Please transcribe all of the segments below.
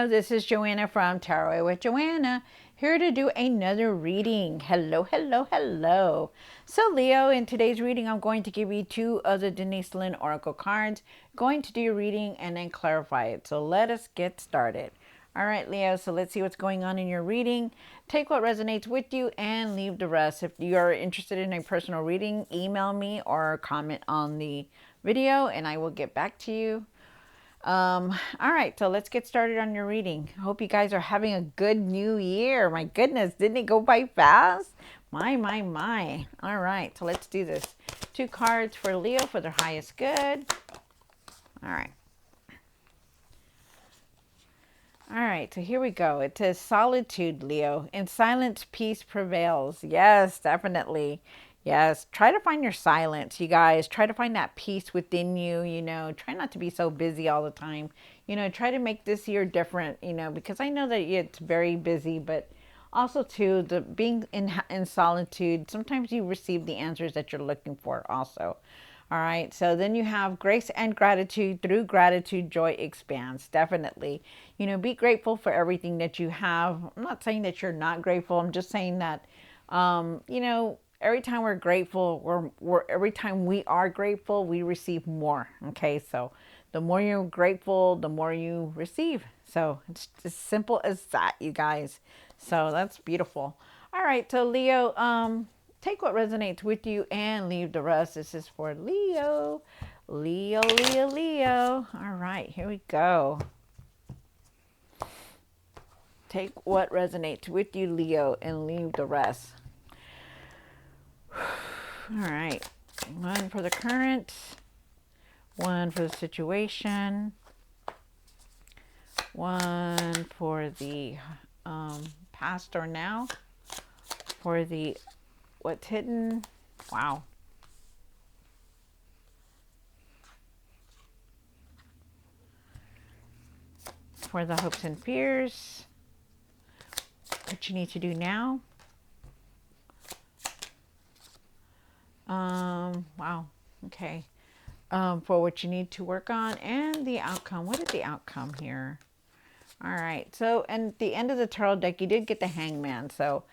Leo, this is Joanna from Tarot with Joanna, here to do another reading. Hello, hello, hello. So Leo, in today's reading, I'm going to give you two of the Denise Lynn Oracle cards. Going to do your reading and then clarify it. So let us get started. All right, Leo, so let's see what's going on in your reading. Take what resonates with you and leave the rest. If you are interested in a personal reading, email me or comment on the video and I will get back to you. All right, so let's get started on your reading. I hope you guys are having a good new year. My goodness, didn't it go by fast? My. All right, so let's do this. Two cards for Leo for their highest good. All right. All right, so here we go. It says solitude, Leo. In silence, peace prevails. Yes, definitely. Yes, try to find your silence, you guys. Try to find that peace within you, Try not to be so busy all the time. Try to make this year different, because I know that it's very busy, but also too, the being in solitude, sometimes you receive the answers that you're looking for also. All right, so then you have grace and gratitude. Through gratitude, joy expands. Definitely. Be grateful for everything that you have. I'm not saying that you're not grateful. I'm just saying that, every time we're grateful, every time we are grateful, we receive more. Okay, so the more you're grateful, the more you receive. So it's as simple as that, you guys. So that's beautiful. All right, so Leo, take what resonates with you and leave the rest. This is for Leo. Leo. All right, here we go. Take what resonates with you, Leo, and leave the rest. All right. One for the current. One for the situation. One for the past or now. For the what's hidden. Wow. For the hopes and fears. What you need to do now. Wow. Okay. For what you need to work on and the outcome. What is the outcome here? All right. So, and at the end of the tarot deck, you did get the Hangman. So,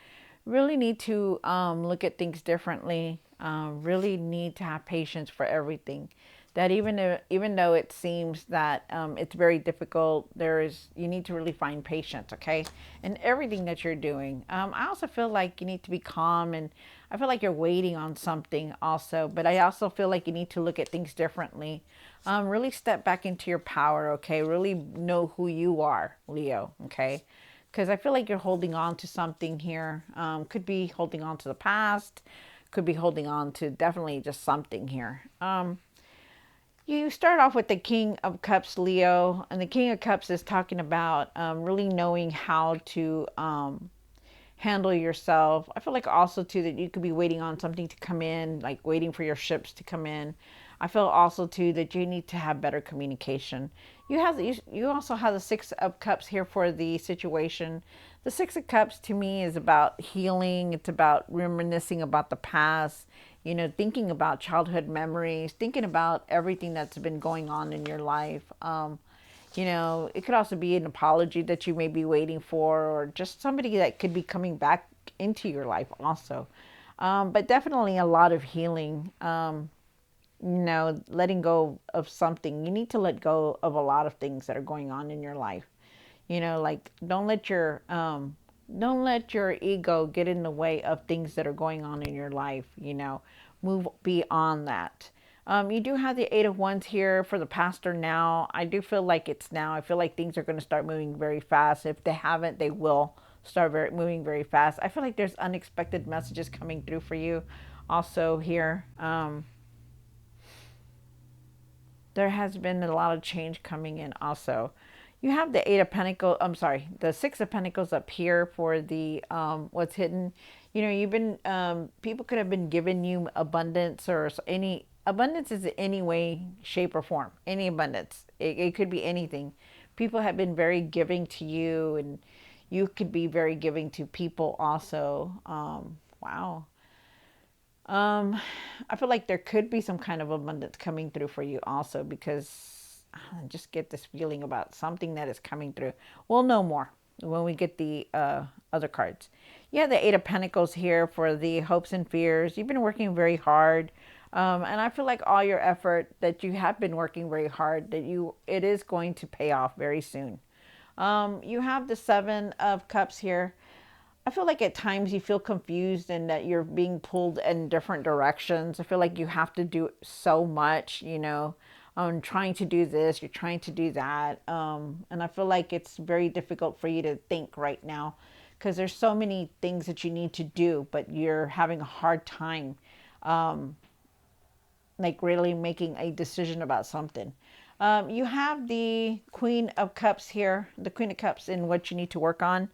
really need to look at things differently. Really need to have patience for everything. That even though it seems that it's very difficult, you need to really find patience, okay, in everything that you're doing. I also feel like you need to be calm, and I feel like you're waiting on something also. But I also feel like you need to look at things differently. Really step back into your power, okay. Really know who you are, Leo, okay. Because I feel like you're holding on to something here. Could be holding on to the past. Could be holding on to definitely just something here. You start off with the King of Cups, Leo. And the King of Cups is talking about really knowing how to handle yourself. I feel like also, too, that you could be waiting on something to come in, like waiting for your ships to come in. I feel also, too, that you need to have better communication. You also have the Six of Cups here for the situation. The Six of Cups to me is about healing. It's about reminiscing about the past, thinking about childhood memories, thinking about everything that's been going on in your life. It could also be an apology that you may be waiting for, or just somebody that could be coming back into your life also. But definitely a lot of healing. Letting go of something. You need to let go of a lot of things that are going on in your life. Like don't let your ego get in the way of things that are going on in your life. Move beyond that. You do have the Eight of Wands here for the past or now. I do feel like it's now. I feel like things are going to start moving very fast. If they haven't, they will start moving very fast. I feel like there's unexpected messages coming through for you also here. There has been a lot of change coming in also. You have the the Six of Pentacles up here for the what's hidden. You've been people could have been giving you abundance, or any abundance is in any way, shape, or form. Any abundance. It could be anything. People have been very giving to you, and you could be very giving to people also. Wow. I feel like there could be some kind of abundance coming through for you also, because just get this feeling about something that is coming through. We'll know more when we get the other cards. You have the Eight of Pentacles here for the hopes and fears. You've been working very hard. And I feel like all your effort that you have been working very hard, that it is going to pay off very soon. You have the Seven of Cups here. I feel like at times you feel confused and that you're being pulled in different directions. I feel like you have to do so much, trying to do this, you're trying to do that. And I feel like it's very difficult for you to think right now because there's so many things that you need to do, but you're having a hard time, like really making a decision about something. You have the Queen of Cups here, the Queen of Cups and what you need to work on.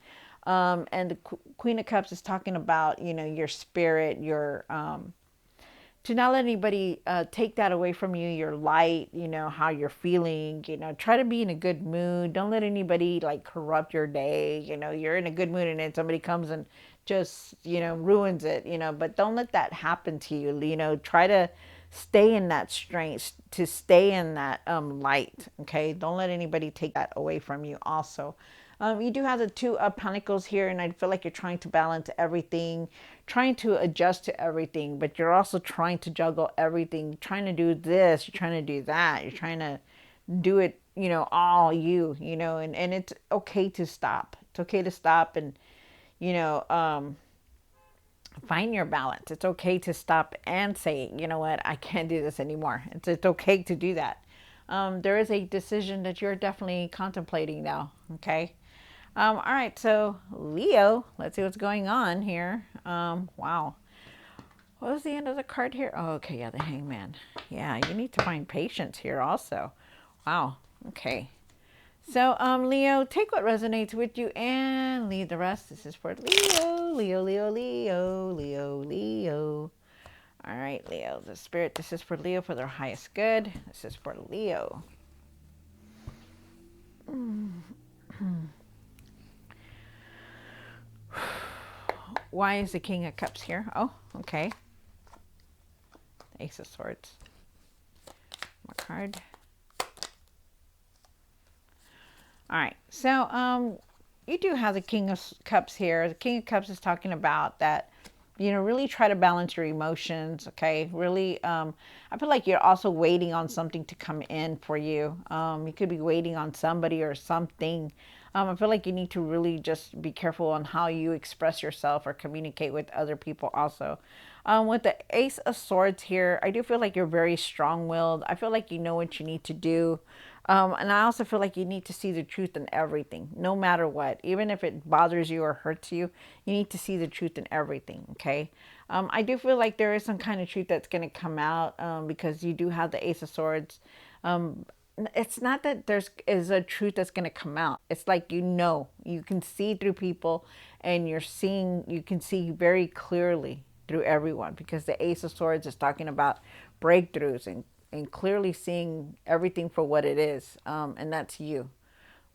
And the Queen of Cups is talking about, your spirit, to not let anybody take that away from you, your light, how you're feeling, try to be in a good mood. Don't let anybody like corrupt your day. You're in a good mood and then somebody comes and just, ruins it, but don't let that happen to you. Try to stay in that strength, to stay in that light. Okay. Don't let anybody take that away from you also. You do have the Two of Pentacles here, and I feel like you're trying to balance everything, trying to adjust to everything, but you're also trying to juggle everything, trying to do this, you're trying to do that, you're trying to do it, all and it's okay to stop. It's okay to stop and, find your balance. It's okay to stop and say, you know what, I can't do this anymore. It's okay to do that. There is a decision that you're definitely contemplating now, okay? All right, so Leo, let's see what's going on here. Wow. What was the end of the card here? Oh, okay, yeah, the Hangman. Yeah, you need to find patience here also. Wow, okay. So, Leo, take what resonates with you and leave the rest. This is for Leo, Leo, Leo, Leo, Leo, Leo. All right, Leo, the spirit, this is for Leo for their highest good. This is for Leo. Why is the King of Cups here? Oh, okay. Ace of Swords. More card. All right. So, you do have the King of Cups here. The King of Cups is talking about that, really try to balance your emotions. Okay. Really, I feel like you're also waiting on something to come in for you. You could be waiting on somebody or something. I feel like you need to really just be careful on how you express yourself or communicate with other people also. With the Ace of Swords here, I do feel like you're very strong-willed. I feel like you know what you need to do. And I also feel like you need to see the truth in everything, no matter what. Even if it bothers you or hurts you, you need to see the truth in everything, okay? I do feel like there is some kind of truth that's going to come out because you do have the Ace of Swords. It's not that is a truth that's going to come out. It's like, you can see through people and you can see very clearly through everyone because the Ace of Swords is talking about breakthroughs and clearly seeing everything for what it is. And that's you,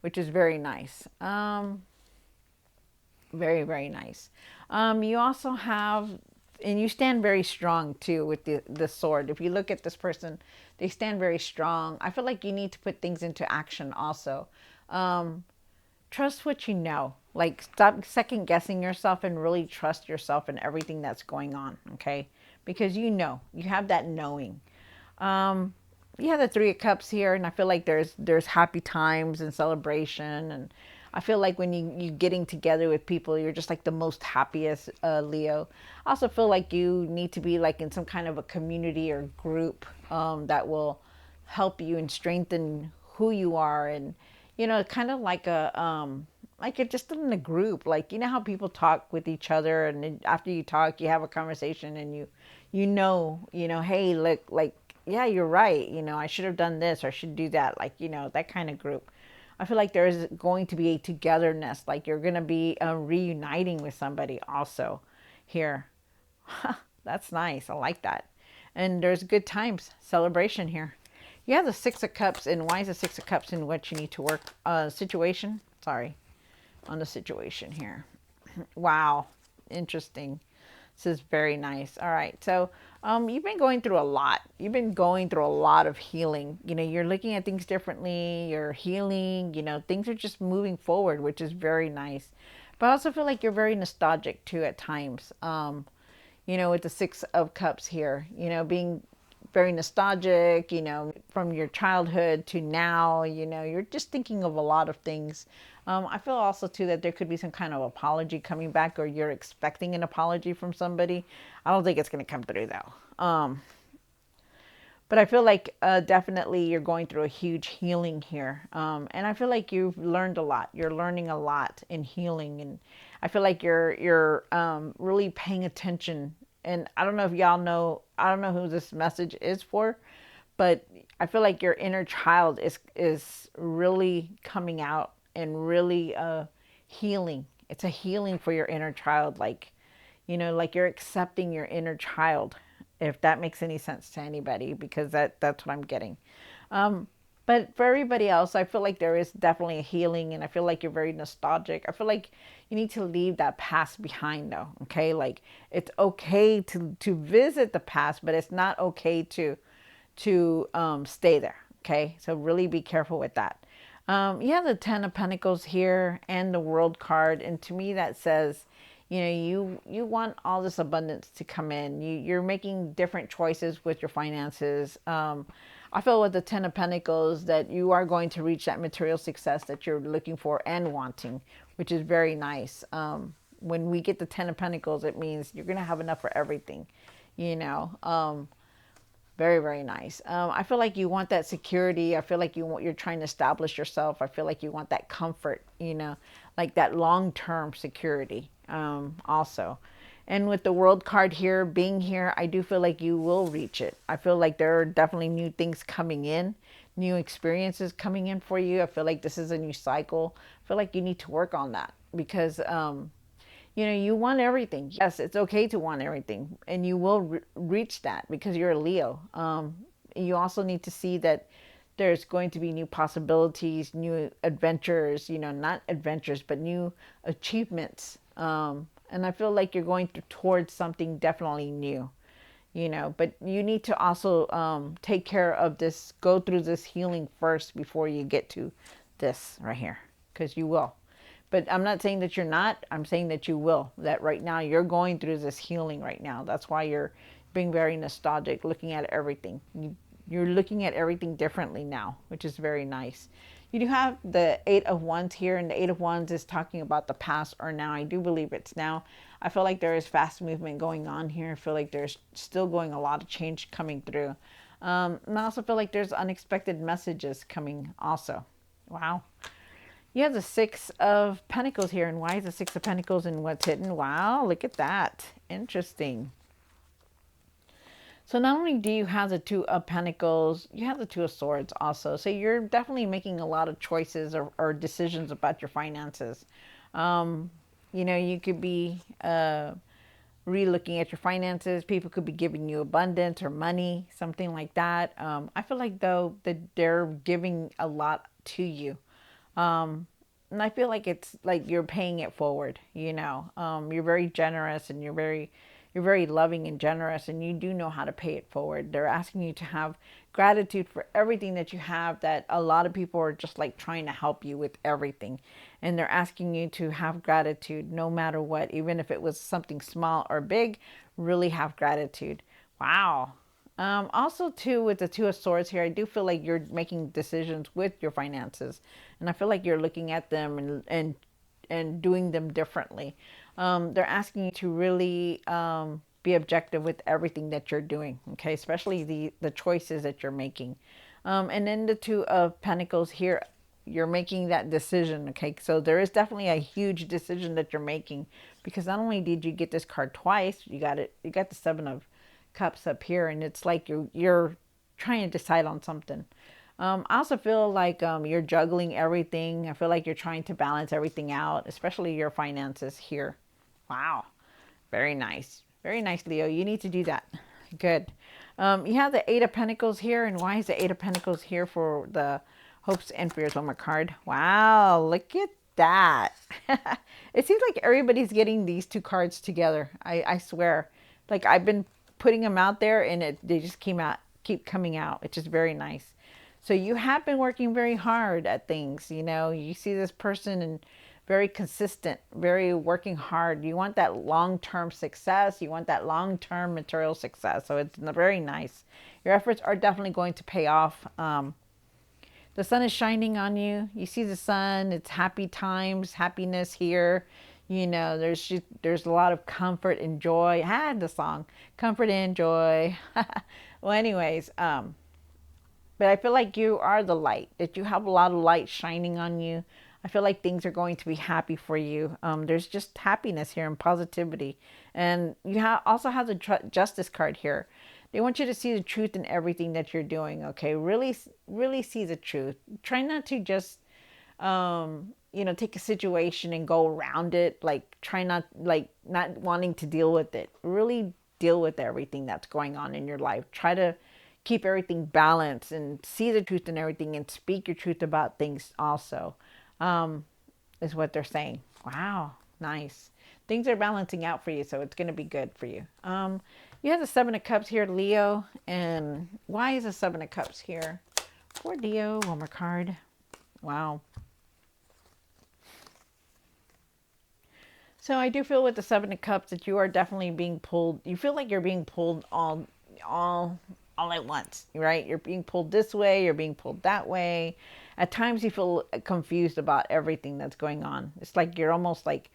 which is very nice. Very, very nice. You also have, and you stand very strong too with the sword. If you look at this person, they stand very strong. I feel like you need to put things into action also. Trust what you know. Like, stop second guessing yourself and really trust yourself in everything that's going on, okay? Because you have that knowing. You have the Three of Cups here, and I feel like there's happy times and celebration, and I feel like when you getting together with people, you're just like the most happiest, Leo. I also feel like you need to be like in some kind of a community or group that will help you and strengthen who you are, and kind of like you're just in a group. Like, how people talk with each other, and then after you talk, you have a conversation, and hey, look, like, yeah, you're right. I should have done this or I should do that. Like, that kind of group. I feel like there is going to be a togetherness. Like, you're going to be reuniting with somebody also here. That's nice. I like that. And there's good times, celebration here. You have the Six of Cups, and why is the Six of Cups in what you need to work situation? Sorry, on the situation here. Wow, interesting. This is very nice. All right. So you've been going through a lot. You've been going through a lot of healing. You know, you're looking at things differently. You're healing. You know, things are just moving forward, which is very nice. But I also feel like you're very nostalgic too at times. You know, with the Six of Cups here, you know, being very nostalgic, you know, from your childhood to now, you know, you're just thinking of a lot of things. I feel also too that there could be some kind of apology coming back, or you're expecting an apology from somebody. I don't think it's going to come through though. But I feel like definitely you're going through a huge healing here. And I feel like you've learned a lot. You're learning a lot in healing. And I feel like you're really paying attention. And I don't know if y'all know, I don't know who this message is for, but I feel like your inner child is really coming out and really healing. It's a healing for your inner child. Like, you know, like you're accepting your inner child, if that makes any sense to anybody, because that's what I'm getting. Um, but for everybody else, I feel like there is definitely a healing, and I feel like you're very nostalgic. I feel like you need to leave that past behind, though. Okay, like it's okay to visit the past, but it's not okay to stay there. Okay, so really be careful with that. You have the Ten of Pentacles here and the World card, and to me that says, you know, you want all this abundance to come in. You're making different choices with your finances. I feel with the Ten of Pentacles that you are going to reach that material success that you're looking for and wanting, which is very nice. When we get the Ten of Pentacles, it means you're going to have enough for everything, you know. Very, very nice. I feel like you want that security. I feel like you're trying to establish yourself. I feel like you want that comfort, you know, like that long-term security also. And with the World card here, being here, I do feel like you will reach it. I feel like there are definitely new things coming in, new experiences coming in for you. I feel like this is a new cycle. I feel like you need to work on that because you know, you want everything. Yes, it's okay to want everything, and you will reach that because you're a Leo. You also need to see that there's going to be new possibilities, new adventures, you know, not adventures, but new achievements. And I feel like you're going towards something definitely new, you know, but you need to also take care of this, go through this healing first before you get to this right here, because you will. But I'm not saying that you're not. I'm saying that you will. That right now you're going through this healing right now. That's why you're being very nostalgic, looking at everything. You're looking at everything differently now, which is very nice. You do have the Eight of Wands here, and the Eight of Wands is talking about the past or now. I do believe it's now. I feel like there is fast movement going on here. I feel like there's still going a lot of change coming through. And I also feel like there's unexpected messages coming also. Wow. You have the Six of Pentacles here. And why is the Six of Pentacles and what's hidden? Wow, look at that. Interesting. So not only do you have the Two of Pentacles, you have the Two of Swords also. So you're definitely making a lot of choices or decisions about your finances. You know, you could be re-looking at your finances. People could be giving you abundance or money, something like that. I feel like, though, that they're giving a lot to you. And I feel like it's like you're paying it forward, you know. You're very generous, and you're very loving and generous, and you do know how to pay it forward. They're asking you to have gratitude for everything that you have, that a lot of people are just like trying to help you with everything. And they're asking you to have gratitude no matter what, even if it was something small or big, really have gratitude. Wow. Also, too, with the Two of Swords here, I do feel like you're making decisions with your finances, and I feel like you're looking at them and doing them differently. They're asking you to really be objective with everything that you're doing, okay, especially the choices that you're making. And then the Two of Pentacles here, you're making that decision, okay? So there is definitely a huge decision that you're making, because not only did you get this card twice, you got the Seven of Cups up here, and it's like you're trying to decide on something. I also feel like you're juggling everything. I feel like you're trying to balance everything out, especially your finances here. Wow. Very nice. Very nice, Leo. You need to do that. Good. You have the Eight of Pentacles here. And why is the Eight of Pentacles here for the hopes and fears on my card? Wow. Look at that? It seems like everybody's getting these two cards together. I swear. Like I've been putting them out there and they just keep coming out, which is very nice. So you have been working very hard at things, you know. You see this person and very consistent, very working hard. You want that long-term success. You want that long-term material success. So it's very nice. Your efforts are definitely going to pay off. The sun is shining on you. You see the sun. It's happy times, happiness here. You know, there's a lot of comfort and joy. I had the song, comfort and joy. Well, anyways, but I feel like you are the light. That you have a lot of light shining on you. I feel like things are going to be happy for you. There's just happiness here and positivity, and you also have the justice card here. They want you to see the truth in everything that you're doing. Okay, really, really see the truth. Try not to just, take a situation and go around it. Like try not not wanting to deal with it. Really deal with everything that's going on in your life. Try to keep everything balanced and see the truth in everything and speak your truth about things also, is what they're saying. Wow, nice. Things are balancing out for you, so it's going to be good for you. You have the Seven of Cups here, Leo. And why is the Seven of Cups here? For Leo, one more card. Wow. So I do feel with the Seven of Cups that you are definitely being pulled. You feel like you're being pulled all at once, right? You're being pulled this way, you're being pulled that way. At times you feel confused about everything that's going on. It's like you're almost like,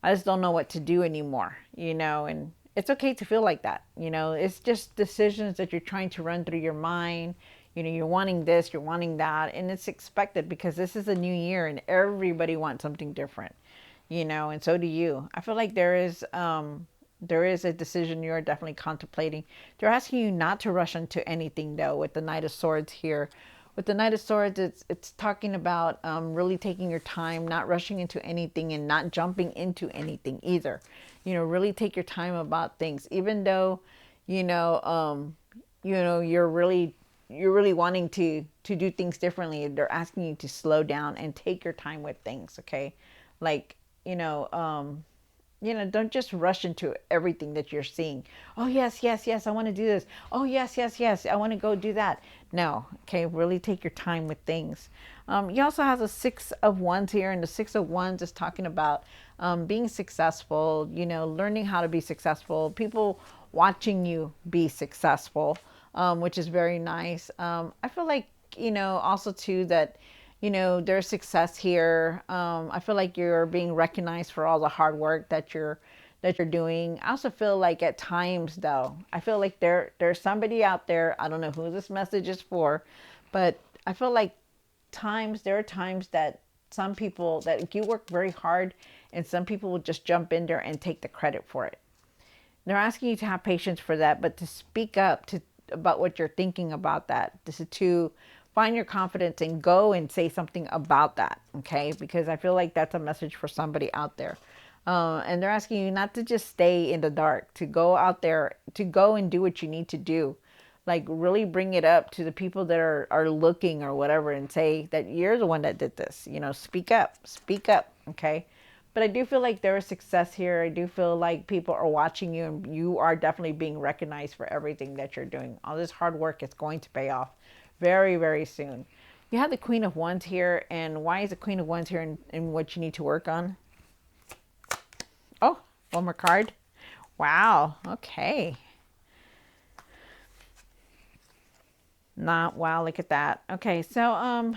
I just don't know what to do anymore, you know, and it's okay to feel like that. You know, it's just decisions that you're trying to run through your mind. You know, you're wanting this, you're wanting that, and it's expected because this is a new year and everybody wants something different, you know, and so do you. I feel like there is a decision you're definitely contemplating. They're asking you not to rush into anything though with the Knight of Swords here. With the Knight of Swords, it's talking about really taking your time, not rushing into anything and not jumping into anything either. You know, really take your time about things, even though, you know, you're really wanting to do things differently. They're asking you to slow down and take your time with things. Okay, like don't just rush into everything that you're seeing. Oh, yes, yes, yes, I want to do this. Oh, yes, yes, yes, I want to go do that. No, okay, really take your time with things. You also have the Six of Wands here, and the Six of Wands is talking about being successful, you know, learning how to be successful, people watching you be successful, which is very nice. I feel like, you know, also too that there's success here. I feel like you're being recognized for all the hard work that you're doing. I also feel like at times though, I feel like there's somebody out there, I don't know who this message is for, but I feel like there are times that some people that you work very hard and some people will just jump in there and take the credit for it. They're asking you to have patience for that, but to speak up about what you're thinking about that. This is to find your confidence and go and say something about that, okay? Because I feel like that's a message for somebody out there. And they're asking you not to just stay in the dark, to go out there, to go and do what you need to do. Like really bring it up to the people that are looking or whatever and say that you're the one that did this. You know, speak up, okay? But I do feel like there is success here. I do feel like people are watching you and you are definitely being recognized for everything that you're doing. All this hard work is going to pay off very, very soon. You have the Queen of Wands here. And why is the Queen of Wands here and what you need to work on? Oh, one more card. Wow. Okay. Not wow. Look at that. Okay. So,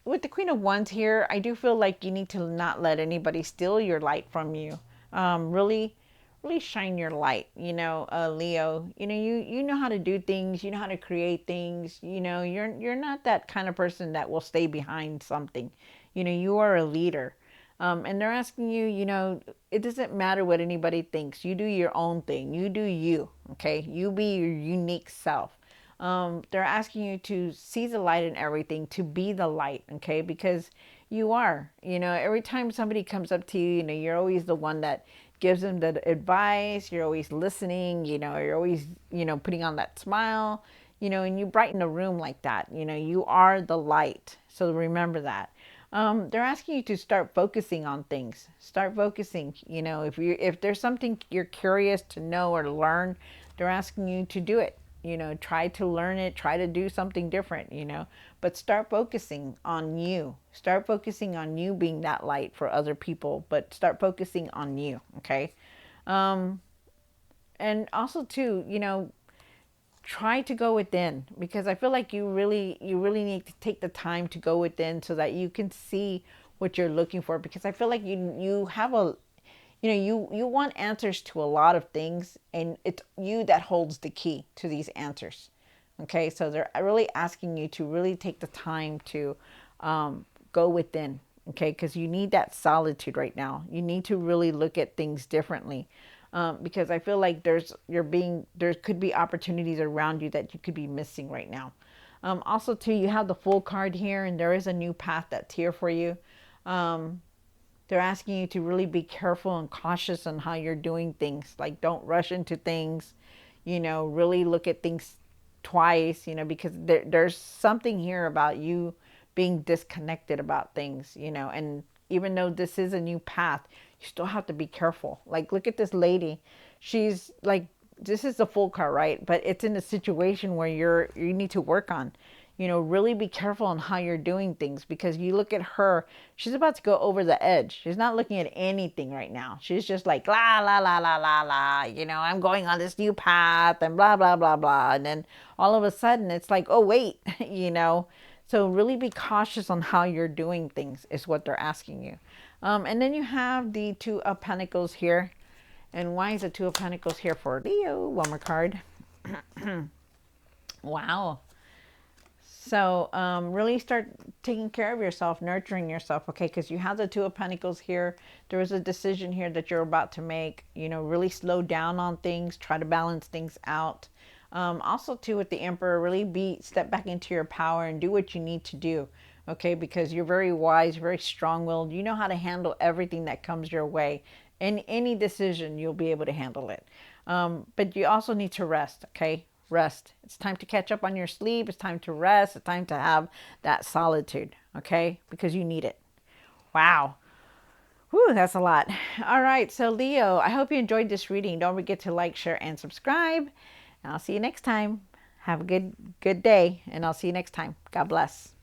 with the Queen of Wands here, I do feel like you need to not let anybody steal your light from you. Really, really shine your light. Leo. You know how to do things. You know how to create things. You're not that kind of person that will stay behind something. You are a leader. And they're asking you. It doesn't matter what anybody thinks. You do your own thing. You do you. Okay. You be your unique self. They're asking you to see the light in everything, to be the light, okay? Because you are, every time somebody comes up to you, you're always the one that gives them the advice. You're always listening, you're always, putting on that smile, and you brighten the room like that. You are the light. So remember that. They're asking you to start focusing on things. Start focusing. If there's something you're curious to know or learn, they're asking you to do it. Try to learn it, try to do something different, but start focusing on you. Start focusing on you being that light for other people, but start focusing on you, okay? Um, and also too, try to go within, because I feel like you really need to take the time to go within so that you can see what you're looking for, because I feel like you have a you want answers to a lot of things, and it's you that holds the key to these answers. Okay, so they're really asking you to really take the time to go within. Okay, because you need that solitude right now. You need to really look at things differently, because I feel like there could be opportunities around you that you could be missing right now. Also, too, you have the Fool card here, and there is a new path that's here for you. Um, they're asking you to really be careful and cautious on how you're doing things. Like, don't rush into things. Really look at things twice. Because there's something here about you being disconnected about things. And even though this is a new path, you still have to be careful. Like, look at this lady. She's like, this is the Fool card, right? But it's in a situation where you need to work on. Really be careful on how you're doing things, because you look at her, she's about to go over the edge. She's not looking at anything right now. She's just like, la, la, la, la, la, la, I'm going on this new path and blah, blah, blah, blah. And then all of a sudden it's like, oh, wait, So really be cautious on how you're doing things is what they're asking you. And then you have the Two of Pentacles here. And why is the Two of Pentacles here for Leo? One more card. Wow. So really start taking care of yourself, nurturing yourself, okay? Because you have the Two of Pentacles here. There is a decision here that you're about to make. Really slow down on things. Try to balance things out. Also, too, with the Emperor, really step back into your power and do what you need to do, okay? Because you're very wise, very strong-willed. You know how to handle everything that comes your way. In any decision, you'll be able to handle it. But you also need to rest, okay? Rest. It's time to catch up on your sleep. It's time to rest. It's time to have that solitude, okay? Because you need it. Wow. Whew, that's a lot. All right, so Leo, I hope you enjoyed this reading. Don't forget to like, share, and subscribe. And I'll see you next time. Have a good day, and I'll see you next time. God bless.